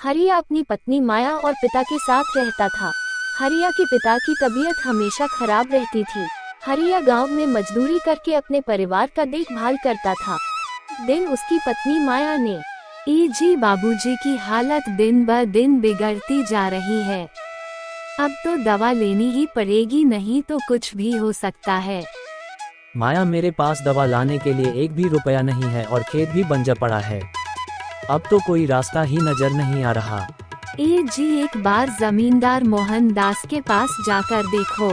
हरिया अपनी पत्नी माया और पिता के साथ रहता था। हरिया के पिता की तबीयत हमेशा खराब रहती थी। हरिया गांव में मजदूरी करके अपने परिवार का देखभाल करता था। दिन उसकी पत्नी माया ने जी बाबूजी की हालत दिन ब दिन बिगड़ती जा रही है। अब तो दवा लेनी ही पड़ेगी, नहीं तो कुछ भी हो सकता है। माया, मेरे पास दवा लाने के लिए एक भी रुपया नहीं है और खेत भी बंजर पड़ा है। अब तो कोई रास्ता ही नजर नहीं आ रहा। जी एक बार जमींदार मोहन दास के पास जाकर देखो,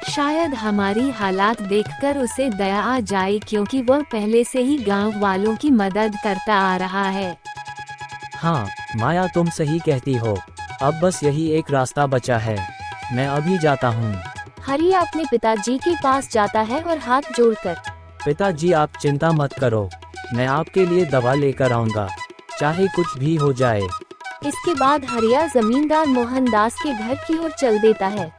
शायद हमारी हालात देखकर उसे दया आ जाए, क्योंकि वह पहले से ही गांव वालों की मदद करता आ रहा है। हाँ माया, तुम सही कहती हो। अब बस यही एक रास्ता बचा है। मैं अभी जाता हूँ। हरिया अपने पिताजी के पास जाता है और हाथ जोड़कर, पिताजी आप चिंता मत करो, मैं आपके लिए दवा लेकर आऊँगा, चाहे कुछ भी हो जाए। इसके बाद हरिया जमींदार मोहन दास के घर की ओर चल देता है।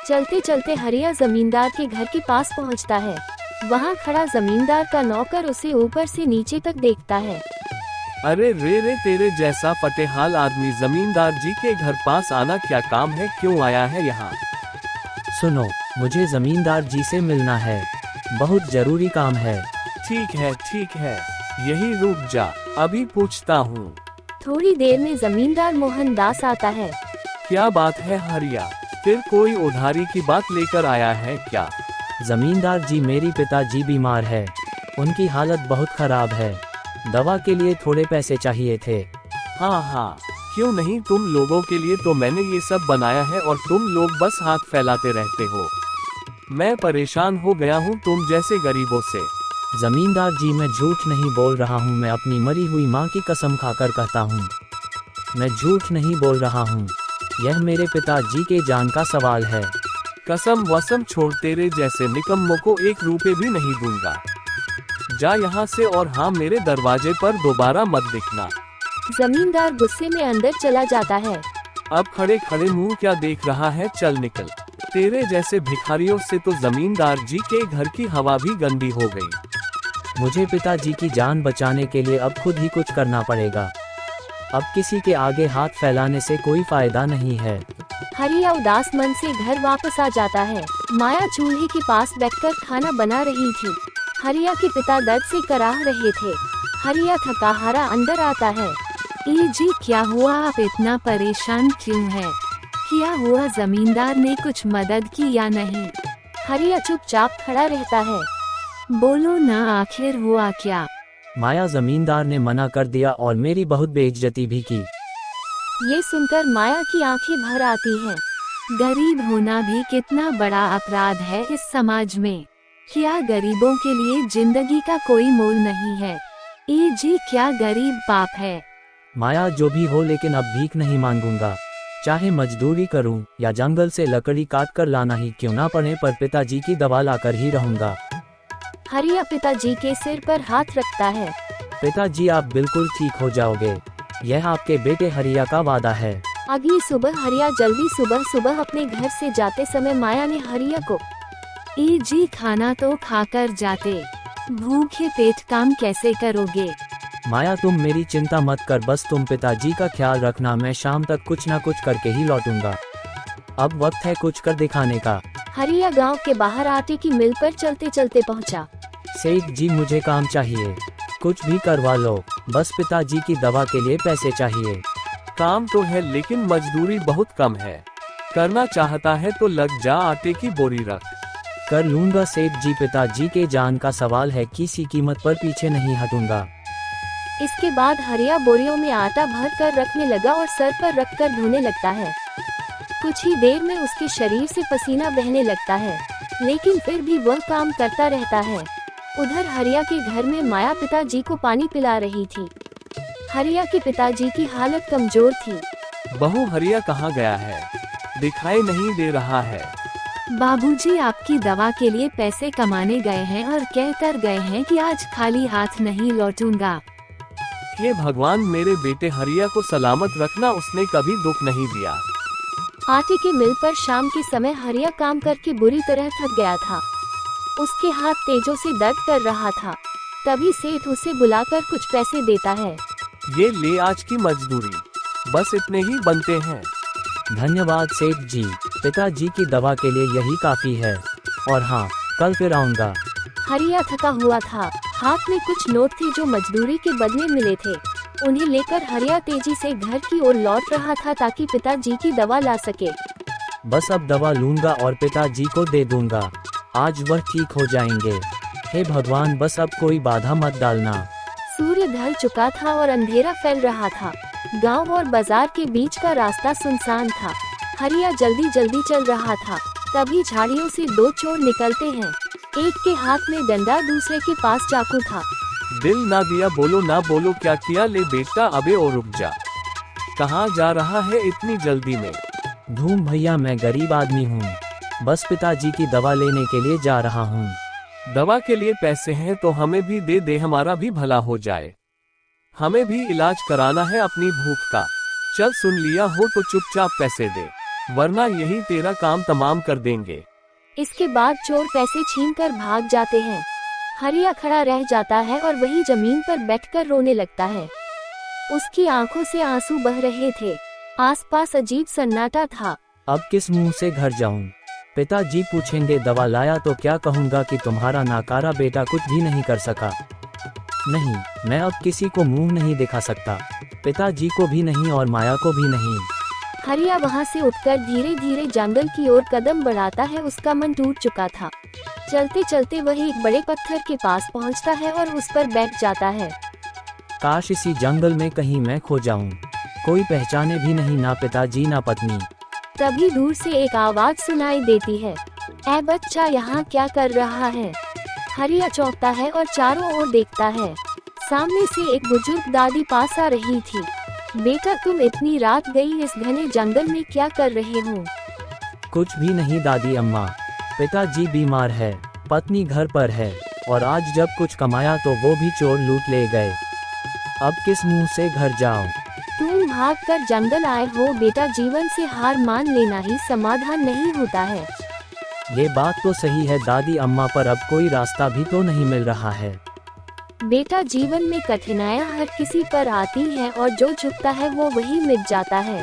चलते चलते हरिया जमींदार के घर के पास पहुंचता है। वहां खड़ा जमींदार का नौकर उसे ऊपर से नीचे तक देखता है। अरे रे, तेरे जैसा फटेहाल आदमी जमींदार जी के घर पास आना क्या काम है? क्यों आया है यहाँ? सुनो, मुझे जमींदार जी से मिलना है, बहुत जरूरी काम है। ठीक है, यही रुक जा, अभी पूछता हूँ। थोड़ी देर में जमींदार मोहन दास आता है। क्या बात है हरिया, फिर कोई उधारी की बात लेकर आया है क्या? जमींदार जी, मेरी पिताजी बीमार है, उनकी हालत बहुत खराब है, दवा के लिए थोड़े पैसे चाहिए थे। हाँ, क्यों नहीं, तुम लोगों के लिए तो मैंने ये सब बनाया है और तुम लोग बस हाथ फैलाते रहते हो। मैं परेशान हो गया हूँ तुम जैसे गरीबों से। जमींदार जी, मैं झूठ नहीं बोल रहा हूँ, मैं अपनी मरी हुई माँ की कसम खाकर कहता हूँ, मैं झूठ नहीं बोल रहा हूँ। यह मेरे पिताजी के जान का सवाल है। कसम वसम छोड़, तेरे जैसे निकम्मों को 1 रुपए भी नहीं दूंगा। जा यहाँ से, और हाँ, मेरे दरवाजे पर दोबारा मत दिखना। जमींदार गुस्से में अंदर चला जाता है। अब खड़े खड़े मुंह क्या देख रहा है, चल निकल। तेरे जैसे भिखारियों से तो जमींदार जी के घर की हवा भी गंदी हो गई। मुझे पिताजी की जान बचाने के लिए अब खुद ही कुछ करना पड़ेगा। अब किसी के आगे हाथ फैलाने से कोई फायदा नहीं है। हरिया उदास मन से घर वापस आ जाता है। माया चूल्हे के पास बैठकर खाना बना रही थी। हरिया के पिता दर्द से कराह रहे थे। हरिया थका हारा अंदर आता है। जी क्या हुआ, आप इतना परेशान क्यों हैं? क्या हुआ, जमींदार ने कुछ मदद की या नहीं? हरिया चुपचाप खड़ा रहता है। बोलो ना, आखिर हुआ क्या? माया, जमींदार ने मना कर दिया और मेरी बहुत बेइज्जती भी की। ये सुनकर माया की आंखें भर आती हैं। गरीब होना भी कितना बड़ा अपराध है इस समाज में। क्या गरीबों के लिए जिंदगी का कोई मोल नहीं है? जी क्या गरीब पाप है? माया, जो भी हो, लेकिन अब भीख नहीं मांगूंगा, चाहे मजदूरी करूं या जंगल से लकड़ी काट कर लाना ही क्यों ना पड़े, पर पिताजी की दवा लाकर ही रहूंगा। हरिया पिताजी के सिर पर हाथ रखता है। पिताजी, आप बिल्कुल ठीक हो जाओगे, यह आपके बेटे हरिया का वादा है। अगली सुबह हरिया जल्दी सुबह अपने घर से जाते समय माया ने हरिया को जी खाना तो खाकर जाते, भूखे पेट काम कैसे करोगे? माया, तुम मेरी चिंता मत कर, बस तुम पिताजी का ख्याल रखना, मैं शाम तक कुछ ना कुछ करके ही लौटूंगा। अब वक्त है कुछ कर दिखाने का। हरिया गांव के बाहर आटे की मिल पर चलते चलते पहुंचा। सेठ जी, मुझे काम चाहिए, कुछ भी करवा लो, बस पिताजी की दवा के लिए पैसे चाहिए। काम तो है, लेकिन मजदूरी बहुत कम है। करना चाहता है तो लग जा, आटे की बोरी रख। कर लूंगा सेठ जी, पिताजी के जान का सवाल है, किसी कीमत पर पीछे नहीं हटूंगा। इसके बाद हरिया बोरियों में आटा भर कर रखने लगा और सर पर रखकर धोने लगता है। कुछ ही देर में उसके शरीर से पसीना बहने लगता है, लेकिन फिर भी वह काम करता रहता है। उधर हरिया के घर में माया पिताजी को पानी पिला रही थी। हरिया के पिताजी की हालत कमजोर थी। बहू, हरिया कहाँ गया है? दिखाई नहीं दे रहा है। बाबूजी आपकी दवा के लिए पैसे कमाने गए हैं और कह कर गए हैं कि आज खाली हाथ नहीं लौटूंगा। हे भगवान, मेरे बेटे हरिया को सलामत रखना, उसने कभी दुख नहीं दिया। आटे के मिल पर शाम के समय हरिया काम करके बुरी तरह थक गया था। उसके हाथ तेजों से दर्द कर रहा था। तभी सेठ उसे बुलाकर कुछ पैसे देता है। ये ले आज की मजदूरी। बस इतने ही बनते हैं। धन्यवाद सेठ जी, पिताजी की दवा के लिए यही काफी है। और हाँ, कल फिर आऊँगा। हरिया थका हुआ था। हाथ में कुछ नोट थे जो मजदूरी के बदले मिले थे। उन्हें लेकर हरिया तेजी से घर की ओर लौट रहा था ताकि पिताजी की दवा ला सके। बस अब दवा लूंगा और पिताजी को दे दूंगा। आज वह ठीक हो जाएंगे। हे भगवान, बस अब कोई बाधा मत डालना। सूर्य ढल चुका था और अंधेरा फैल रहा था। गांव और बाजार के बीच का रास्ता सुनसान था। हरिया जल्दी जल्दी चल रहा था। तभी झाड़ियों से दो चोर निकलते हैं। एक के हाथ में डंडा, दूसरे के पास चाकू था। दिल ना दिया, बोलो ना बोलो, क्या किया? ले बेटा, अबे और रुक जा। कहाँ जा रहा है इतनी जल्दी में? धूम भैया, मैं गरीब आदमी हूँ। बस पिताजी की दवा लेने के लिए जा रहा हूँ। दवा के लिए पैसे हैं तो हमें भी दे दे, हमारा भी भला हो जाए। हमें भी इलाज कराना है अपनी भूख का। चल, सुन लिया हो तो चुपचाप पैसे दे, वरना यही तेरा काम तमाम कर देंगे। इसके बाद चोर पैसे छीनकर भाग जाते हैं। हरिया खड़ा रह जाता है और वही जमीन पर बैठकर रोने लगता है। उसकी आंखों से आंसू बह रहे थे। आसपास अजीब सन्नाटा था। अब किस मुंह से घर जाऊं? पिताजी पूछेंगे दवा लाया तो क्या कहूंगा कि तुम्हारा नाकारा बेटा कुछ भी नहीं कर सका। नहीं, मैं अब किसी को मुंह नहीं दिखा सकता, पिताजी को भी नहीं और माया को भी नहीं। हरिया वहाँ से उठकर धीरे धीरे जंगल की ओर कदम बढ़ाता है। उसका मन टूट चुका था। चलते चलते वह एक बड़े पत्थर के पास पहुँचता है और उस पर बैठ जाता है। काश इसी जंगल में कहीं मैं खो जाऊं। कोई पहचाने भी नहीं, ना पिताजी ना पत्नी। तभी दूर से एक आवाज सुनाई देती है। ऐ बच्चा, यहाँ क्या कर रहा है? हरिया चौंकता है और चारों ओर देखता है। सामने से एक बुजुर्ग दादी पास आ रही थी। बेटा, तुम इतनी रात गई इस घने जंगल में क्या कर रहे हो? कुछ भी नहीं दादी अम्मा, पिताजी बीमार है, पत्नी घर पर है और आज जब कुछ कमाया तो वो भी चोर लूट ले गए। अब किस मुंह से घर जाऊं? तुम भाग कर जंगल आए हो बेटा, जीवन से हार मान लेना ही समाधान नहीं होता है। ये बात तो सही है दादी अम्मा, पर अब कोई रास्ता भी तो नहीं मिल रहा है। बेटा, जीवन में कठिनाइयाँ हर किसी पर आती हैं और जो झुकता है वो वही मिट जाता है,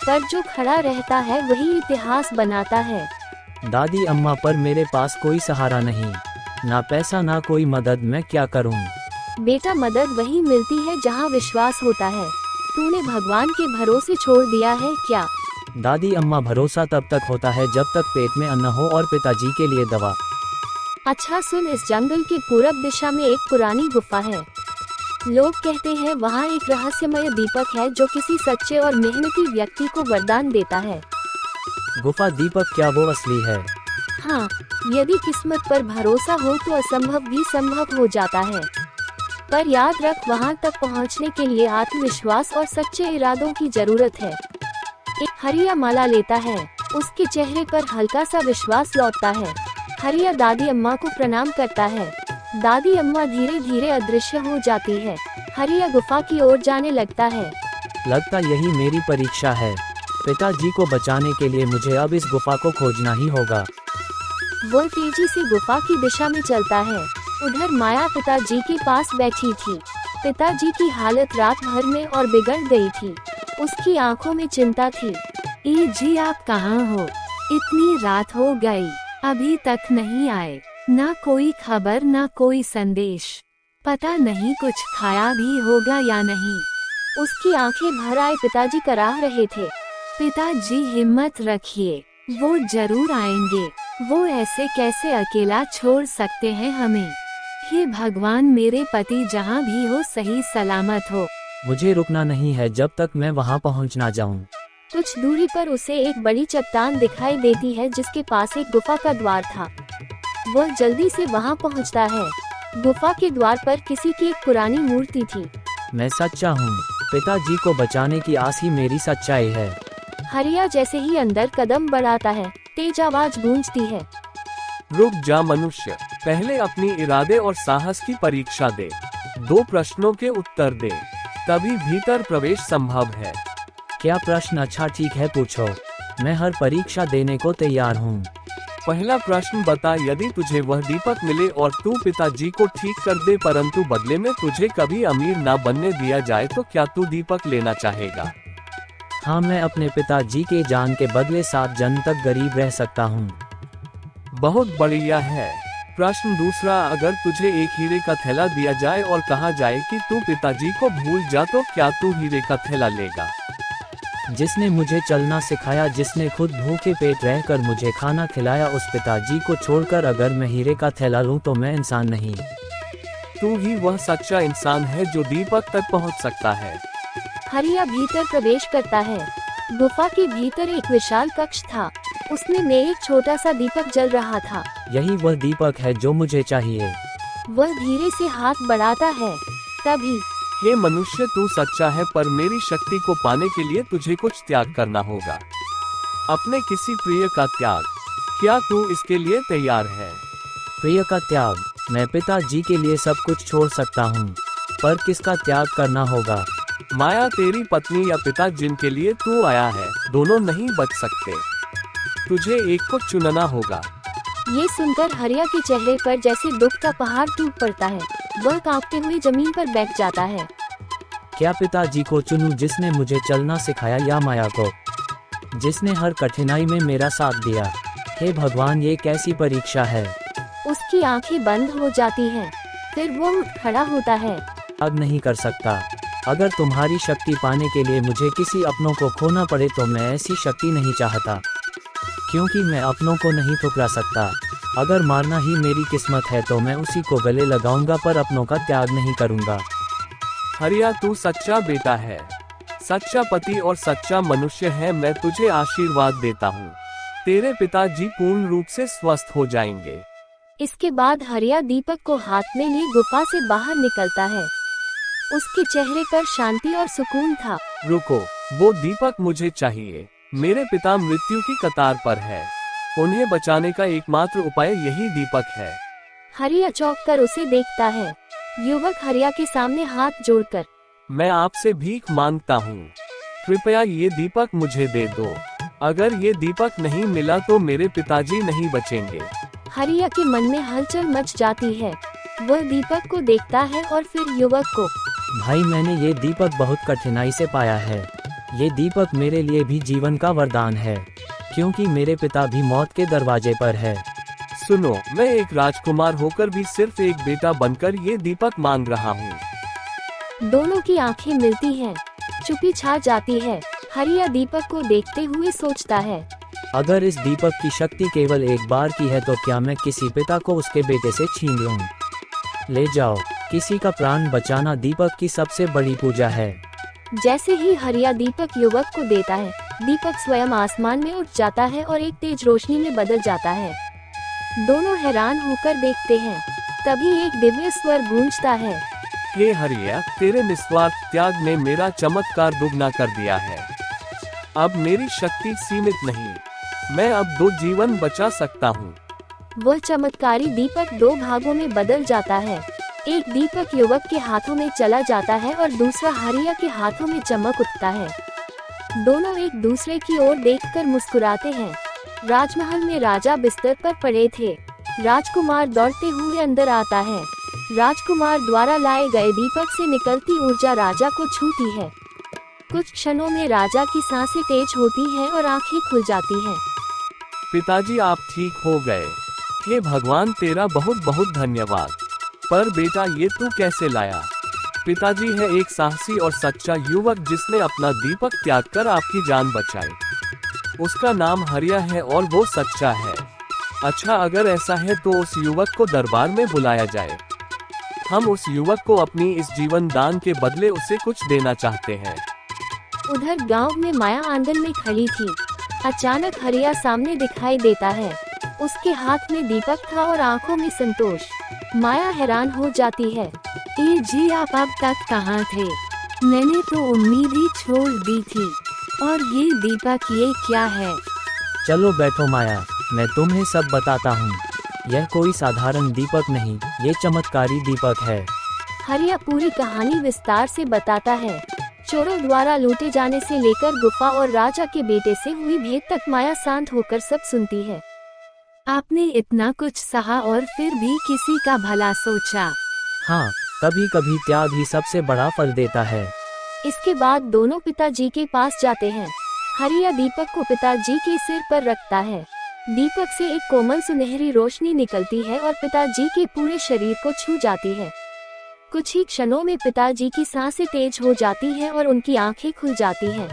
पर जो खड़ा रहता है वही इतिहास बनाता है। दादी अम्मा, पर मेरे पास कोई सहारा नहीं, ना पैसा ना कोई मदद, मैं क्या करूं? बेटा, मदद वही मिलती है जहाँ विश्वास होता है। तूने भगवान के भरोसे छोड़ दिया है क्या? दादी अम्मा, भरोसा तब तक होता है जब तक पेट में अन्न हो और पिताजी के लिए दवा। अच्छा सुन, इस जंगल के पूरब दिशा में एक पुरानी गुफा है। लोग कहते हैं वहाँ एक रहस्यमय दीपक है जो किसी सच्चे और मेहनती व्यक्ति को वरदान देता है। गुफा दीपक, क्या वो असली है? हाँ, यदि किस्मत पर भरोसा हो तो असंभव भी संभव हो जाता है। पर याद रख, वहाँ तक पहुँचने के लिए आत्मविश्वास और सच्चे इरादों की जरूरत है। एक हरिया माला लेता है। उसके चेहरे पर हल्का सा विश्वास लौटता है। हरिया दादी अम्मा को प्रणाम करता है। दादी अम्मा धीरे धीरे अदृश्य हो जाती है। हरिया गुफा की ओर जाने लगता है। लगता यही मेरी परीक्षा है। पिताजी को बचाने के लिए मुझे अब इस गुफा को खोजना ही होगा। वो तेजी से गुफा की दिशा में चलता है। उधर माया पिताजी के पास बैठी थी। पिताजी की हालत रात भर में और बिगड़ गई थी। उसकी आंखों में चिंता थी। ए जी, आप कहाँ हो? इतनी रात हो गई, अभी तक नहीं आए। ना कोई खबर, ना कोई संदेश। पता नहीं कुछ खाया भी होगा या नहीं। उसकी आंखें भर आए। पिताजी कराह रहे थे। पिताजी, हिम्मत रखिए, वो जरूर आएंगे। वो ऐसे कैसे अकेला छोड़ सकते हैं हमें? हे भगवान, मेरे पति जहाँ भी हो सही सलामत हो। मुझे रुकना नहीं है जब तक मैं वहाँ पहुँच ना जाऊँ। कुछ दूरी पर उसे एक बड़ी चट्टान दिखाई देती है जिसके पास एक गुफा का द्वार था। वह जल्दी से वहाँ पहुँचता है। गुफा के द्वार पर किसी की एक पुरानी मूर्ति थी। मैं सच्चा हूँ, पिताजी को बचाने की आस ही मेरी सच्चाई है। हरिया जैसे ही अंदर कदम बढ़ाता है, तेज आवाज गूंजती है। रुक जा मनुष्य, पहले अपनी इरादे और साहस की परीक्षा दे। 2 प्रश्नों के उत्तर दे, तभी भीतर प्रवेश संभव है। क्या प्रश्न? अच्छा ठीक है, पूछो, मैं हर परीक्षा देने को तैयार हूँ। पहला प्रश्न बता, यदि तुझे वह दीपक मिले और तू पिताजी को ठीक कर दे परंतु बदले में तुझे कभी अमीर ना बनने दिया जाए तो क्या तू दीपक लेना चाहेगा? हाँ, मैं अपने पिताजी के जान के बदले 7 जन्म तक गरीब रह सकता हूँ। बहुत बढ़िया है। प्रश्न दूसरा, अगर तुझे एक हीरे का थैला दिया जाए और कहा जाए कि तू पिताजी को भूल जा, तो क्या तू हीरे का थैला लेगा? जिसने मुझे चलना सिखाया, जिसने खुद भूखे पेट रहकर मुझे खाना खिलाया, उस पिताजी को छोड़कर अगर मैं हीरे का थैला लूं तो मैं इंसान नहीं। तू ही वह सच्चा इंसान है जो दीपक तक पहुंच सकता है। हरिया भीतर प्रवेश करता है। गुफा के भीतर एक विशाल कक्ष था। उसमें एक छोटा सा दीपक जल रहा था। यही वह दीपक है जो मुझे चाहिए। वह धीरे से हाथ बढ़ाता है। तभी हे मनुष्य, तू सच्चा है, पर मेरी शक्ति को पाने के लिए तुझे कुछ त्याग करना होगा। अपने किसी प्रिय का त्याग। क्या तू इसके लिए तैयार है? प्रिय का त्याग? मैं पिताजी के लिए सब कुछ छोड़ सकता हूँ, पर किसका त्याग करना होगा? माया, तेरी पत्नी या पिता जिनके लिए तू आया है, दोनों नहीं बच सकते। तुझे एक को चुनना होगा। ये सुनकर हरिया के चेहरे पर जैसे दुख का पहाड़ टूट पड़ता है। वह कांपते हुए जमीन पर बैठ जाता है। क्या पिताजी को चुनूं, जिसने मुझे चलना सिखाया, या माया को, जिसने हर कठिनाई में मेरा साथ दिया? हे भगवान, ये कैसी परीक्षा है। उसकी आंखें बंद हो जाती हैं। फिर वो उठ खड़ा होता है। अब नहीं कर सकता। अगर तुम्हारी शक्ति पाने के लिए मुझे किसी अपनों को खोना पड़े तो मैं ऐसी शक्ति नहीं चाहता, क्योंकि मैं अपनों को नहीं ठुकरा सकता। अगर मारना ही मेरी किस्मत है तो मैं उसी को गले लगाऊंगा, पर अपनों का त्याग नहीं करूंगा। हरिया, तू सच्चा बेटा है, सच्चा पति और सच्चा मनुष्य है। मैं तुझे आशीर्वाद देता हूँ। तेरे पिताजी पूर्ण रूप से स्वस्थ हो जाएंगे। इसके बाद हरिया दीपक को हाथ में लिए गुफा से बाहर निकलता है। उसके चेहरे पर शांति और सुकून था। रुको, वो दीपक मुझे चाहिए। मेरे पिता मृत्यु की कतार पर है। उन्हें बचाने का एकमात्र उपाय यही दीपक है। हरिया चौंक कर उसे देखता है। युवक हरिया के सामने हाथ जोड़कर, मैं आपसे भीख मांगता हूँ, कृपया ये दीपक मुझे दे दो। अगर ये दीपक नहीं मिला तो मेरे पिताजी नहीं बचेंगे। हरिया के मन में हलचल मच जाती है। वह दीपक को देखता है और फिर युवक को। भाई, मैंने ये दीपक बहुत कठिनाई से पाया है। ये दीपक मेरे लिए भी जीवन का वरदान है, क्योंकि मेरे पिता भी मौत के दरवाजे पर है। सुनो, मैं एक राजकुमार होकर भी सिर्फ एक बेटा बनकर ये दीपक मांग रहा हूँ। दोनों की आंखें मिलती हैं। चुप्पी छा जाती है। हरिया दीपक को देखते हुए सोचता है, अगर इस दीपक की शक्ति केवल एक बार की है तो क्या मैं किसी पिता को उसके बेटे से छीन लूं? ले जाओ। किसी का प्राण बचाना दीपक की सबसे बड़ी पूजा है। जैसे ही हरिया दीपक युवक को देता है, दीपक स्वयं आसमान में उठ जाता है और एक तेज रोशनी में बदल जाता है। दोनों हैरान होकर देखते हैं। तभी एक दिव्य स्वर गूंजता है, हे हरिया, तेरे निस्वार्थ त्याग ने मेरा चमत्कार दुगना कर दिया है। अब मेरी शक्ति सीमित नहीं, मैं अब 2 जीवन बचा सकता हूँ। वह चमत्कारी दीपक 2 भागों में बदल जाता है। एक दीपक युवक के हाथों में चला जाता है और दूसरा हरिया के हाथों में चमक उठता है। दोनों एक दूसरे की ओर देखकर मुस्कुराते हैं। राजमहल में राजा बिस्तर पर पड़े थे। राजकुमार दौड़ते हुए अंदर आता है। राजकुमार द्वारा लाए गए दीपक से निकलती ऊर्जा राजा को छूती है। कुछ क्षणों में राजा की सांसें तेज होती हैं और आंखें खुल जाती हैं। पिताजी, आप ठीक हो गए। हे भगवान, तेरा बहुत बहुत धन्यवाद। पर बेटा, ये तू कैसे लाया? पिताजी है एक साहसी और सच्चा युवक जिसने अपना दीपक त्याग कर आपकी जान बचाई। उसका नाम हरिया है और वो सच्चा है। अच्छा, अगर ऐसा है तो उस युवक को दरबार में बुलाया जाए। हम उस युवक को अपनी इस जीवन दान के बदले उसे कुछ देना चाहते हैं। उधर गांव में माया आंगन में खड़ी थी। अचानक हरिया सामने दिखाई देता है। उसके हाथ में दीपक था और आंखों में संतोष। माया हैरान हो जाती है। ए जी, आप अब तक कहाँ थे? मैंने तो उम्मीद ही छोड़ दी थी। और ये दीपक, ये क्या है? चलो बैठो माया, मैं तुम्हें सब बताता हूँ। यह कोई साधारण दीपक नहीं, ये चमत्कारी दीपक है। हरिया पूरी कहानी विस्तार से बताता है। चोरों द्वारा लूटे जाने से लेकर गुफा और राजा के बेटे से हुई भेंट तक माया शांत होकर सब सुनती है। आपने इतना कुछ सहा और फिर भी किसी का भला सोचा। हाँ, कभी कभी त्याग ही सबसे बड़ा फल देता है। इसके बाद दोनों पिताजी के पास जाते हैं। हरिया दीपक को पिताजी के सिर पर रखता है। दीपक से एक कोमल सुनहरी रोशनी निकलती है और पिताजी के पूरे शरीर को छू जाती है। कुछ ही क्षणों में पिताजी की सांसें तेज हो जाती हैं और उनकी आंखें खुल जाती हैं।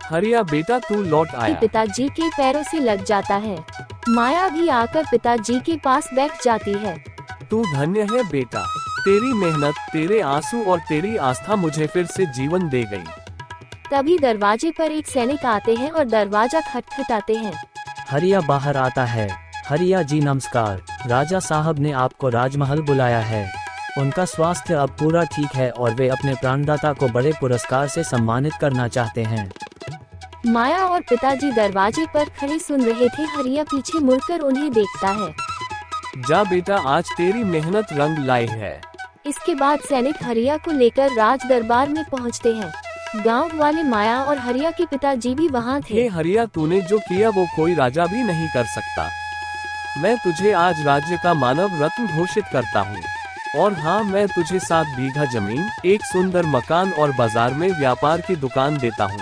हरिया बेटा तू लौट आया। पिताजी के पैरों से लग जाता है। माया भी आकर पिताजी के पास बैठ जाती है। तू धन्य है बेटा, तेरी मेहनत, तेरे आंसू और तेरी आस्था मुझे फिर से जीवन दे गई। तभी दरवाजे पर एक सैनिक आते हैं और दरवाजा खटखटाते हैं। हरिया बाहर आता है। हरिया जी नमस्कार, राजा साहब ने आपको राजमहल बुलाया है। उनका स्वास्थ्य अब पूरा ठीक है और वे अपने प्राणदाता को बड़े पुरस्कार से सम्मानित करना चाहते हैं। माया और पिताजी दरवाजे पर खड़े सुन रहे थे। हरिया पीछे मुड़कर उन्हें देखता है। जा बेटा, आज तेरी मेहनत रंग लाई है। इसके बाद सैनिक हरिया को लेकर राज दरबार में पहुंचते हैं। गांव वाले माया और हरिया के पिताजी भी वहां थे। हे हरिया, तूने जो किया वो कोई राजा भी नहीं कर सकता। मैं तुझे आज राज्य का मानव रत्न घोषित करता हूँ। और हाँ, मैं तुझे 7 बीघा जमीन, एक सुंदर मकान और बाजार में व्यापार की दुकान देता हूँ।